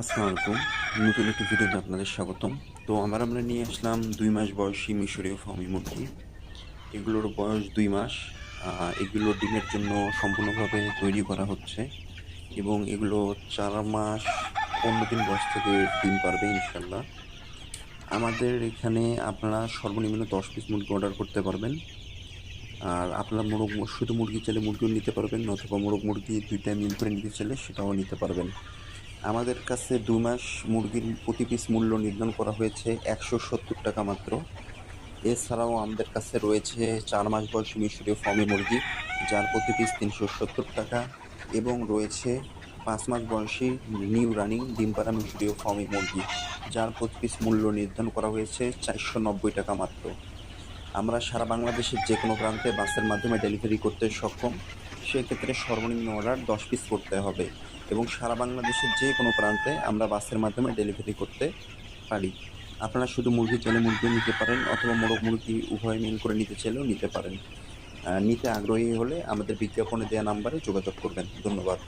আসসালামু আলাইকুম। নতুন একটি ভিডিওতে আপনাদের স্বাগতম। তো আমরা নিয়ে আসলাম ২ মাস বয়সী মিশরীয় ফার্মি মুরগি। এগুলোর বয়স ২ মাস। এগুলো ডিমের জন্য সম্পূর্ণভাবে তৈরি করা হচ্ছে এবং এগুলো ৪ মাস ১৫ দিন বয়স থেকে ডিম পারবে ইনশাআল্লাহ। আমাদের এখানে আপনারা সর্বনিম্ন ১০ পিস মুরগি অর্ডার করতে পারবেন। আর আপনারা শুধু মুরগি চাইলে মুরগিও নিতে পারবেন, অথবা মোরগ মুরগি ২ টা মিল করে নিতে চাইলে সেটাও নিতে পারবেন। আমাদের কাছে ২ মাস মুরগির প্রতি পিস মূল্য নির্ধারণ করা হয়েছে ৳১৭০ মাত্র। এছাড়াও আমাদের কাছে রয়েছে ৪ মাস বয়সী মিশরীয় ফার্মি মুরগি, যার প্রতি পিস ৳৩৭০ এবং রয়েছে ৫ মাস বয়সী নিউ রানিং ডিম পাড়া মিশরীয় ফার্মি মুরগি, যার প্রতি পিস মূল্য নির্ধারণ করা হয়েছে ৳৪৯০ মাত্র। আমরা সারা বাংলাদেশের যেকোনো প্রান্তে বাসের মাধ্যমে ডেলিভারি করতে সক্ষম। সেক্ষেত্রে সর্বনিম্ন অর্ডার ১০ পিস করতে হবে এবং সারা বাংলাদেশের যেকোনো প্রান্তে আমরা বাসের মাধ্যমে ডেলিভারি করতে পারি। আপনারা শুধু মুরগি চাইলে মুরগিও নিতে পারেন, অথবা মোরগ মুরগি উভয় মিল করে নিতে চাইলেও নিতে পারেন। নিতে আগ্রহী হলে আমাদের বিজ্ঞাপনে দেওয়া নাম্বারে যোগাযোগ করবেন। ধন্যবাদ।